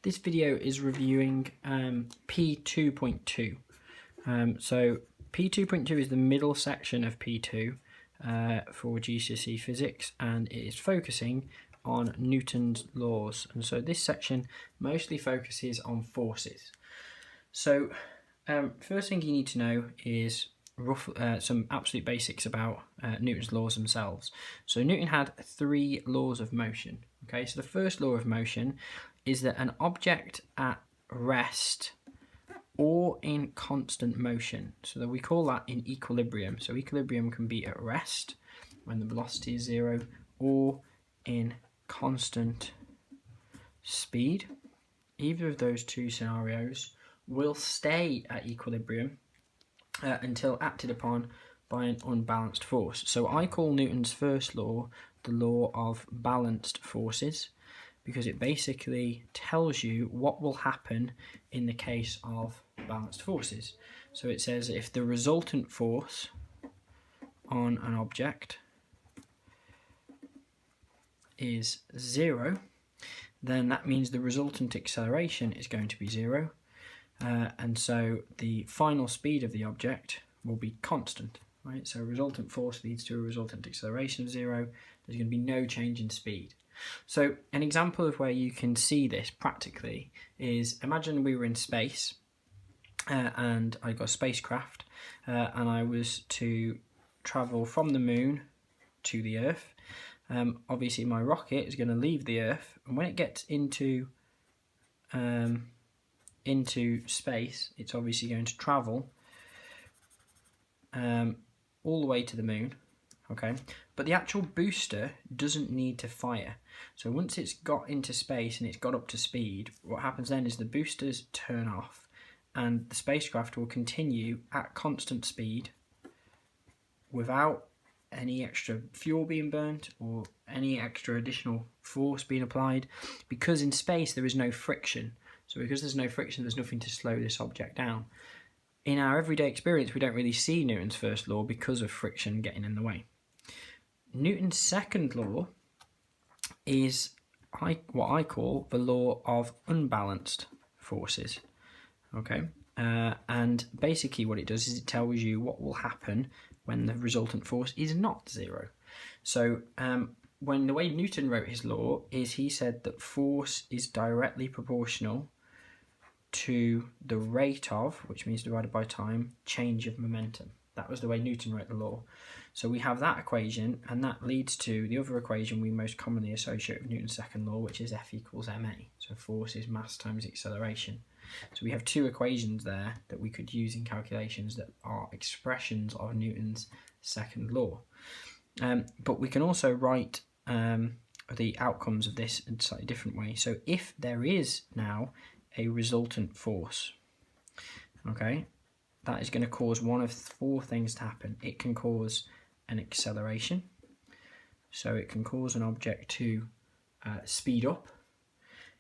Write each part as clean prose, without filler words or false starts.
This video is reviewing P2.2. So P2.2 is the middle section of P2 for GCSE physics, and it is focusing on Newton's laws. And so this section mostly focuses on forces. So first thing you need to know is some absolute basics about Newton's laws themselves. So Newton had 3 laws of motion. Okay, so the first law of motion is that an object at rest or in constant motion, so that we call that in equilibrium. So equilibrium can be at rest when the velocity is 0 or in constant speed. Either of those two scenarios will stay at equilibrium until acted upon by an unbalanced force. So I call Newton's first law the law of balanced forces, because it basically tells you what will happen in the case of balanced forces. So it says if the resultant force on an object is 0, then that means the resultant acceleration is going to be 0, and so the final speed of the object will be constant, right? So resultant force leads to a resultant acceleration of 0. There's going to be no change in speed. So an example of where you can see this practically is, imagine we were in space and I got a spacecraft and I was to travel from the moon to the Earth. Obviously my rocket is going to leave the Earth, and when it gets into space, it's obviously going to travel all the way to the moon. Okay, but the actual booster doesn't need to fire. So once it's got into space and it's got up to speed, what happens then is the boosters turn off and the spacecraft will continue at constant speed without any extra fuel being burnt or any extra additional force being applied, because in space there is no friction. So because there's no friction, there's nothing to slow this object down. In our everyday experience, we don't really see Newton's first law because of friction getting in the way. Newton's second law is what I call the law of unbalanced forces. Okay, and basically what it does is it tells you what will happen when the resultant force is not 0. So when the way Newton wrote his law is he said that force is directly proportional to the rate of, which means divided by time, change of momentum. That was the way Newton wrote the law. So we have that equation, and that leads to the other equation we most commonly associate with Newton's second law, which is F equals ma. So force is mass times acceleration. So we have 2 equations there that we could use in calculations that are expressions of Newton's second law. But we can also write the outcomes of this in a slightly different way. So if there is now a resultant force, okay, that is going to cause one of 4 things to happen. It can cause an acceleration, so it can cause an object to speed up.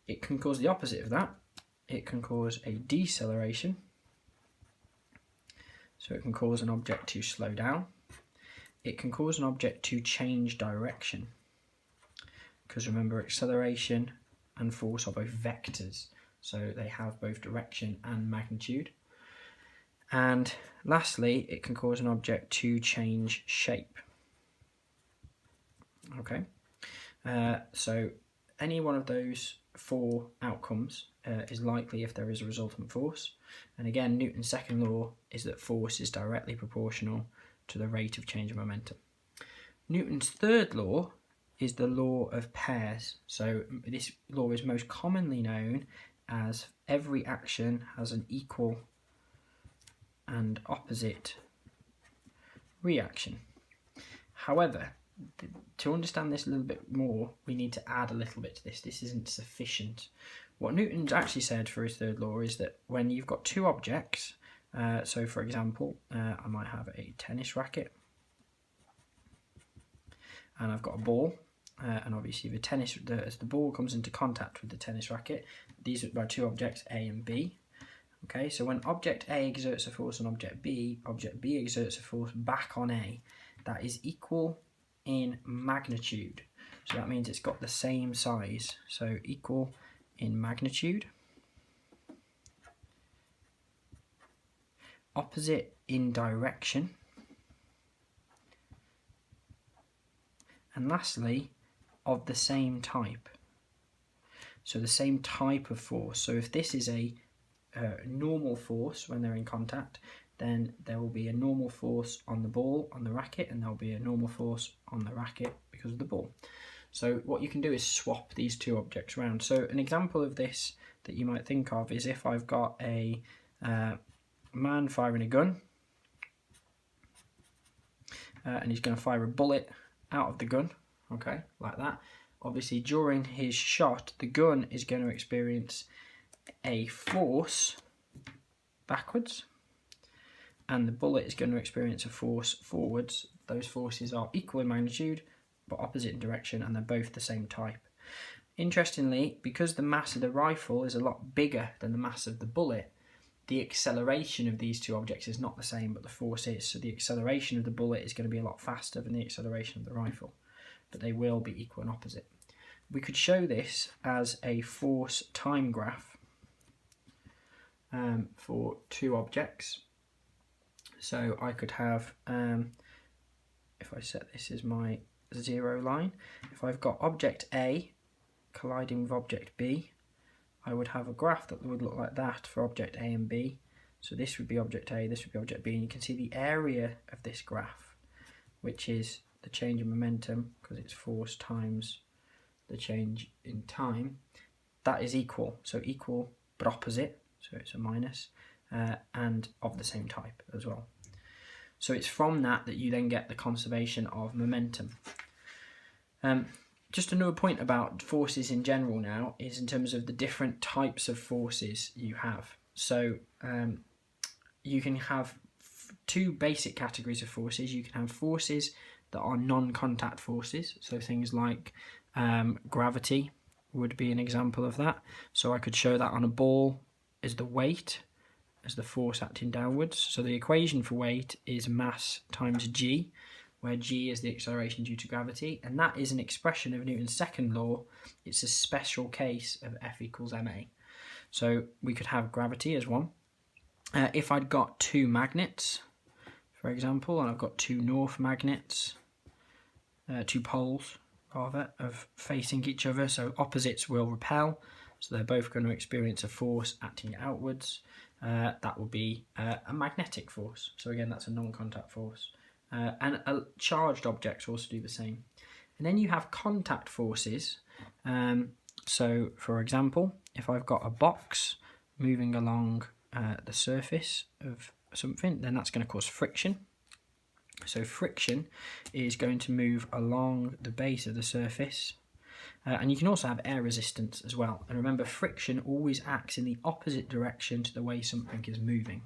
It can cause the opposite of that. It can cause a deceleration, so it can cause an object to slow down. It can cause an object to change direction, because remember, acceleration and force are both vectors, so they have both direction and magnitude. And lastly, it can cause an object to change shape. Okay, so any one of those 4 outcomes is likely if there is a resultant force. And again, Newton's second law is that force is directly proportional to the rate of change of momentum. Newton's third law is the law of pairs. So this law is most commonly known as every action has an equal and opposite reaction. However, to understand this a little bit more, we need to add a little bit to this. This isn't sufficient. What Newton's actually said for his third law is that when you've got 2 objects, so for example, I might have a tennis racket and I've got a ball, and obviously as the ball comes into contact with the tennis racket, these are 2 objects, A and B. Okay, so when object A exerts a force on object B exerts a force back on A. That is equal in magnitude. So that means it's got the same size. So equal in magnitude. opposite in direction, and lastly, of the same type. So the same type of force. So if this is a normal force when they're in contact, then there will be a normal force on the ball, on the racket, and there will be a normal force on the racket because of the ball. So what you can do is swap these two objects around. So an example of this that you might think of is if I've got a man firing a gun, and he's going to fire a bullet out of the gun, okay, like that. Obviously, during his shot, the gun is going to experience a force backwards, and the bullet is going to experience a force forwards. Those forces are equal in magnitude, but opposite in direction, and they're both the same type. Interestingly, because the mass of the rifle is a lot bigger than the mass of the bullet, the acceleration of these two objects is not the same, but the force is. So the acceleration of the bullet is going to be a lot faster than the acceleration of the rifle, but they will be equal and opposite. We could show this as a force time graph for two objects. So I could have, if I set this as my 0 line, if I've got object A colliding with object B, I would have a graph that would look like that for object A and B. So this would be object A, this would be object B, and you can see the area of this graph, which is the change in momentum, because it's force times the change in time, that is equal. So equal but opposite, so it's a minus, and of the same type as well. So it's from that you then get the conservation of momentum. Just another point about forces in general now is in terms of the different types of forces you have. So you can have two basic categories of forces. You can have forces that are non-contact forces, so things like gravity would be an example of that. So I could show that on a ball is the weight as the force acting downwards. So the equation for weight is mass times g, where g is the acceleration due to gravity, and that is an expression of Newton's second law. It's a special case of F equals ma. So we could have gravity as one. If I'd got two magnets, for example, and I've got two north magnets, two poles rather, of facing each other, so opposites will repel, so they're both going to experience a force acting outwards. That will be a magnetic force. So again, that's a non-contact force. And charged objects also do the same. And then you have contact forces. So for example, if I've got a box moving along the surface of something, then that's going to cause friction. So friction is going to move along the base of the surface. And you can also have air resistance as well. And remember, friction always acts in the opposite direction to the way something is moving.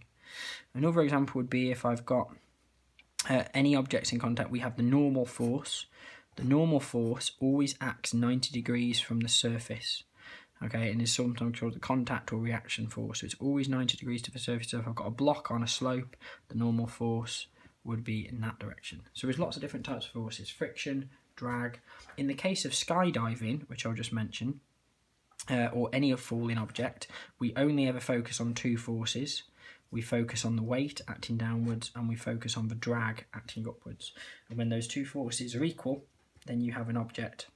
Another example would be if I've got any objects in contact, we have the normal force. The normal force always acts 90 degrees from the surface. Okay, and is sometimes called the contact or reaction force. So it's always 90 degrees to the surface. So if I've got a block on a slope, the normal force would be in that direction. So there's lots of different types of forces: friction, drag. In the case of skydiving, which I'll just mention, or any falling object, we only ever focus on two forces. We focus on the weight acting downwards, and we focus on the drag acting upwards. And when those two forces are equal, then you have an object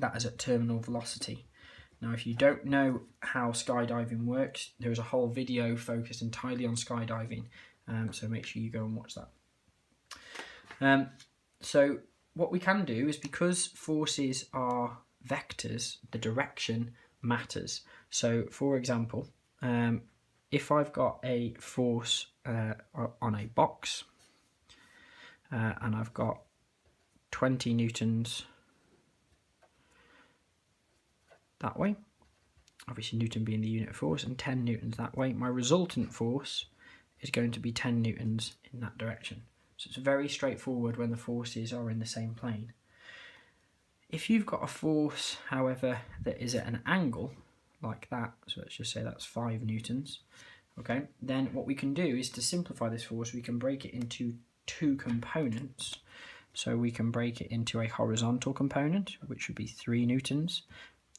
that is at terminal velocity. Now, if you don't know how skydiving works, there is a whole video focused entirely on skydiving, so make sure you go and watch that. So what we can do is, because forces are vectors, the direction matters. So for example, if I've got a force on a box and I've got 20 newtons that way, obviously Newton being the unit of force, and 10 newtons that way, my resultant force is going to be 10 newtons in that direction. So it's very straightforward when the forces are in the same plane. If you've got a force, however, that is at an angle like that, so let's just say that's 5 newtons, okay, then what we can do is, to simplify this force, we can break it into two components. So we can break it into a horizontal component, which would be 3 newtons,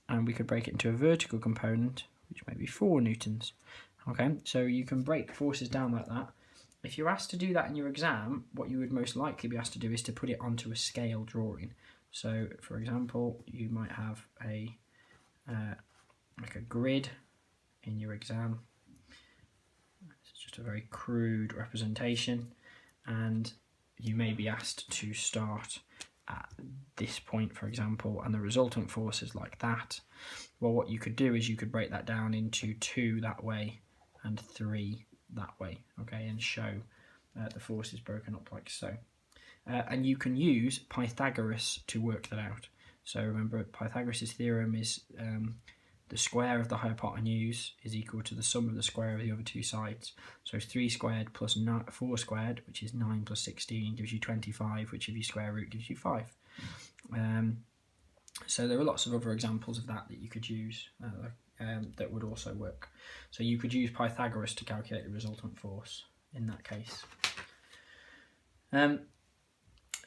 and we could break it into a vertical component, which may be 4 newtons. Okay, so you can break forces down like that. If you're asked to do that in your exam, what you would most likely be asked to do is to put it onto a scale drawing. So, for example, you might have a like a grid in your exam. It's just a very crude representation, and you may be asked to start at this point, for example, and the resultant force is like that. Well, what you could do is you could break that down into 2 that way and 3 that way, okay, and show the forces broken up like so. And you can use Pythagoras to work that out. So remember, Pythagoras' theorem is the square of the hypotenuse is equal to the sum of the square of the other 2 sides. So 3 squared plus 4 squared, which is 9 plus 16, gives you 25, which if you square root gives you 5. So there are lots of other examples of that you could use that would also work. So you could use Pythagoras to calculate the resultant force in that case.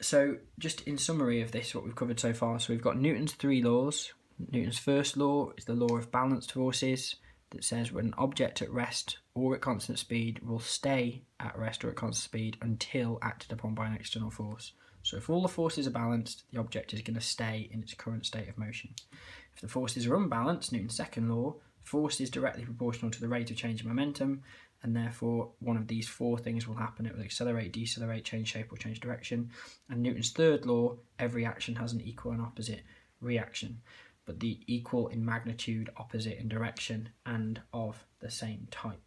So just in summary of this, what we've covered so far, so we've got Newton's 3 laws. Newton's first law is the law of balanced forces that says when an object at rest or at constant speed will stay at rest or at constant speed until acted upon by an external force. So if all the forces are balanced, the object is going to stay in its current state of motion. If the forces are unbalanced, Newton's second law, force is directly proportional to the rate of change of momentum, and therefore one of these 4 things will happen. It will accelerate, decelerate, change shape or change direction. And Newton's third law, every action has an equal and opposite reaction, but the equal in magnitude, opposite in direction, and of the same type.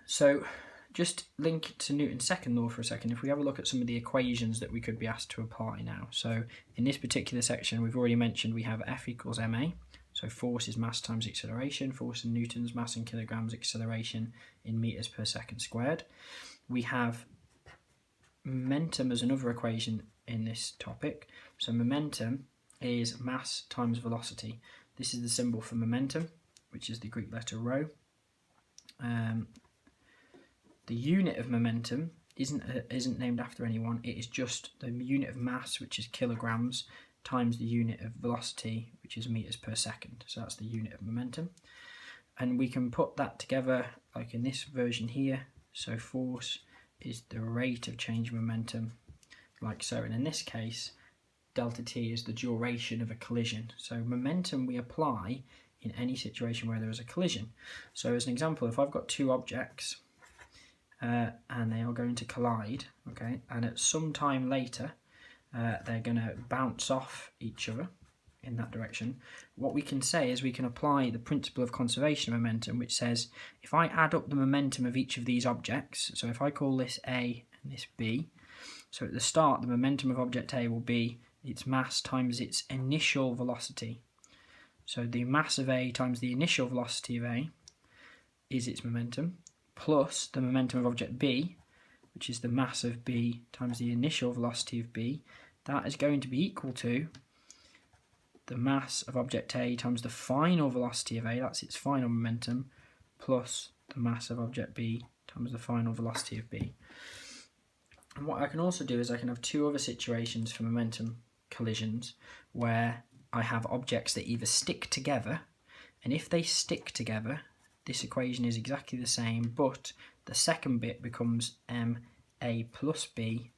So just link to Newton's second law for a second. If we have a look at some of the equations that we could be asked to apply now. So in this particular section, we've already mentioned we have F equals ma. So force is mass times acceleration, force in newtons, mass in kilograms, acceleration in meters per second squared. We have momentum as another equation in this topic. So momentum is mass times velocity. This is the symbol for momentum, which is the Greek letter rho. The unit of momentum isn't named after anyone. It is just the unit of mass, which is kilograms, times the unit of velocity, which is meters per second. So that's the unit of momentum. And we can put that together like in this version here. So force is the rate of change of momentum, like so. And in this case, delta t is the duration of a collision. So momentum we apply in any situation where there is a collision. So as an example, if I've got 2 objects and they are going to collide, okay, and at some time later they're going to bounce off each other in that direction, what we can say is we can apply the principle of conservation of momentum, which says if I add up the momentum of each of these objects, so if I call this A and this B, so at the start the momentum of object A will be its mass times its initial velocity. So the mass of A times the initial velocity of A is its momentum, plus the momentum of object B, which is the mass of B times the initial velocity of B. That is going to be equal to the mass of object A times the final velocity of A, that's its final momentum, plus the mass of object B times the final velocity of B. And what I can also do is I can have 2 other situations for momentum collisions where I have objects that either stick together, and if they stick together, this equation is exactly the same, but the second bit becomes ma plus b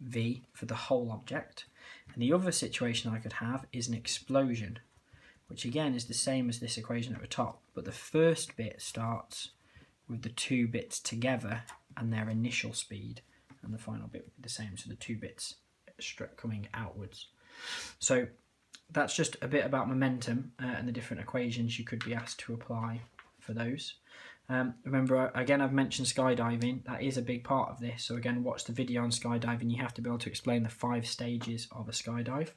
v for the whole object. And the other situation I could have is an explosion, which again is the same as this equation at the top, but the first bit starts with the 2 bits together and their initial speed, and the final bit would be the same, so the 2 bits coming outwards. So that's just a bit about momentum and the different equations you could be asked to apply for those. Remember, again, I've mentioned skydiving. That is a big part of this. So again, watch the video on skydiving. You have to be able to explain the 5 stages of a skydive.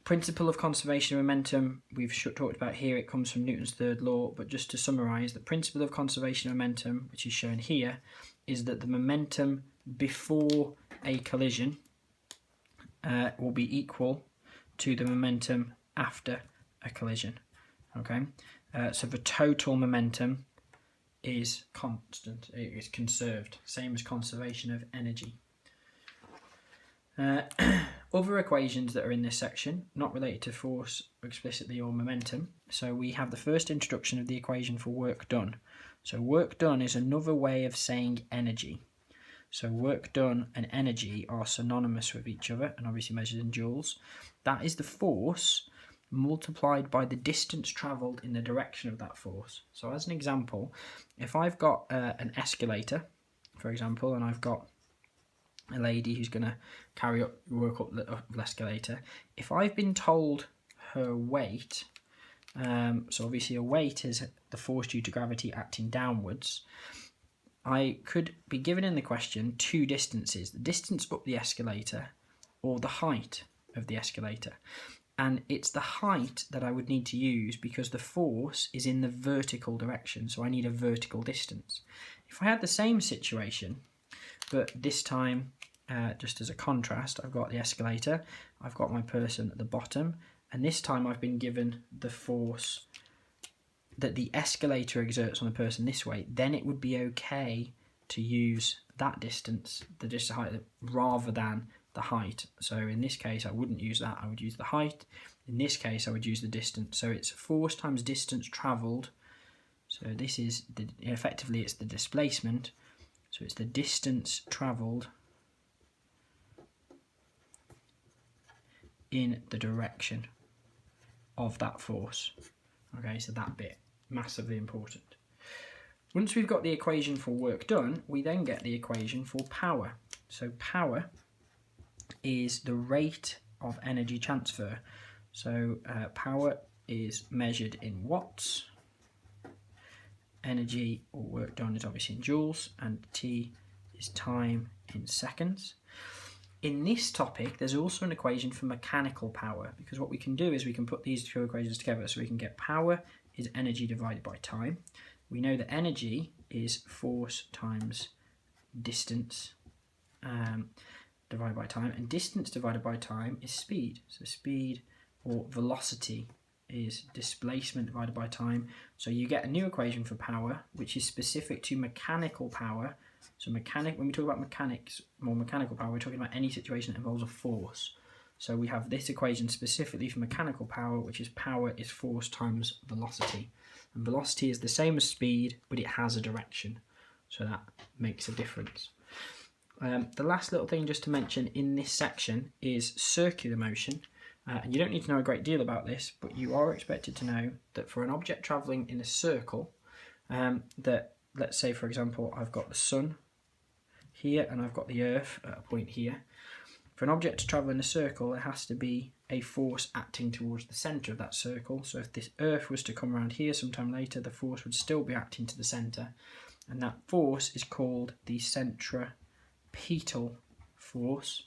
Principle of conservation of momentum, we've talked about here. It comes from Newton's third law. But just to summarise, the principle of conservation of momentum, which is shown here, is that the momentum before a collision will be equal to the momentum after a collision. Okay, so the total momentum is constant, it is conserved, same as conservation of energy. Other equations that are in this section, not related to force explicitly or momentum. So we have the first introduction of the equation for work done. So work done is another way of saying energy. So work done and energy are synonymous with each other and obviously measured in joules. That is the force multiplied by the distance travelled in the direction of that force. So as an example, if I've got an escalator, for example, and I've got a lady who's going to work up the escalator, if I've been told her weight, so obviously a weight is the force due to gravity acting downwards, I could be given in the question two distances, the distance up the escalator or the height of the escalator. And it's the height that I would need to use because the force is in the vertical direction, so I need a vertical distance. If I had the same situation, but this time, just as a contrast, I've got the escalator, I've got my person at the bottom, and this time I've been given the force that the escalator exerts on the person this way, then it would be okay to use that distance, the distance height, rather than the height. So in this case, I wouldn't use that, I would use the height. In this case, I would use the distance. So it's force times distance travelled. So this is, effectively, it's the displacement. So it's the distance travelled in the direction of that force. Okay, so that bit, massively important. Once we've got the equation for work done, we then get the equation for power. So power is the rate of energy transfer. So power is measured in watts. Energy or work done is obviously in joules, and T is time in seconds. In this topic, there's also an equation for mechanical power, because what we can do is we can put these two equations together. So we can get power is energy divided by time. We know that energy is force times distance divided by time, and distance divided by time is speed. So speed or velocity is displacement divided by time. So you get a new equation for power, which is specific to mechanical power. So when we talk about mechanics, more mechanical power, we're talking about any situation that involves a force. So we have this equation specifically for mechanical power, which is power is force times velocity. And velocity is the same as speed, but it has a direction. So that makes a difference. The last little thing just to mention in this section is circular motion. And you don't need to know a great deal about this, but you are expected to know that for an object travelling in a circle, that, let's say, for example, I've got the sun here and I've got the earth at a point here. For an object to travel in a circle, there has to be a force acting towards the centre of that circle. So if this earth was to come around here sometime later, the force would still be acting to the centre. And that force is called the centripetal force.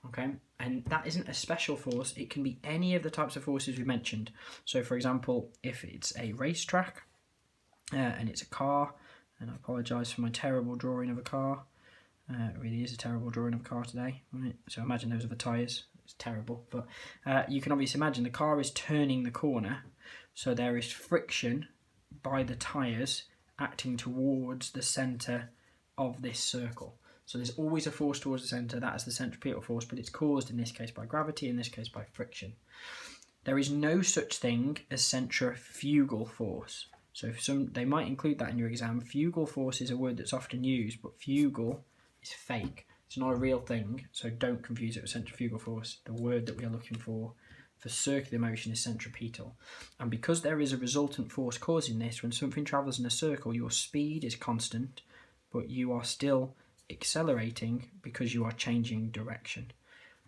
Okay, and that isn't a special force. It can be any of the types of forces we mentioned. So for example, if it's a racetrack and it's a car, and I apologise for my terrible drawing of a car. It really is a terrible drawing of a car today. Right? So imagine those are the tyres. It's terrible. But you can obviously imagine the car is turning the corner. So there is friction by the tyres acting towards the centre of this circle. So there's always a force towards the centre. That is the centripetal force, but it's caused in this case by gravity, in this case by friction. There is no such thing as centrifugal force. So they might include that in your exam. Fugal force is a word that's often used, but fugal is fake. It's not a real thing, so don't confuse it with centrifugal force. The word that we are looking for circular motion is centripetal. And because there is a resultant force causing this, when something travels in a circle, your speed is constant, but you are still accelerating because you are changing direction.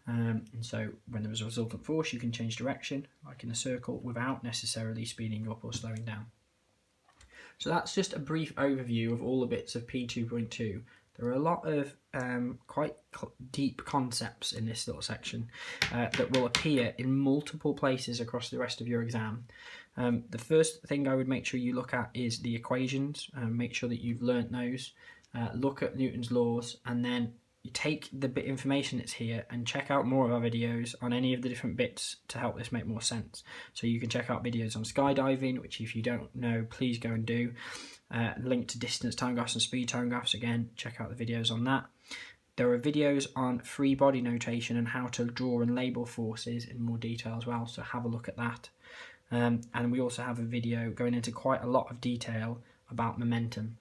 And so when there is a resultant force, you can change direction, like in a circle, without necessarily speeding up or slowing down. So that's just a brief overview of all the bits of P2.2. There are a lot of quite deep concepts in this little section that will appear in multiple places across the rest of your exam. The first thing I would make sure you look at is the equations. Make sure that you've learnt those. Look at Newton's laws, and then you take the bit information that's here and check out more of our videos on any of the different bits to help this make more sense. So you can check out videos on skydiving, which if you don't know, please go and do. Link to distance time graphs and speed time graphs, again, check out the videos on that. There are videos on free body notation and how to draw and label forces in more detail as well, so have a look at that. And we also have a video going into quite a lot of detail about momentum.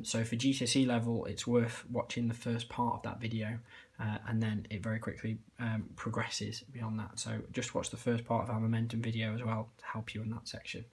So for GCSE level, it's worth watching the first part of that video, and then it very quickly progresses beyond that. So just watch the first part of our momentum video as well to help you in that section.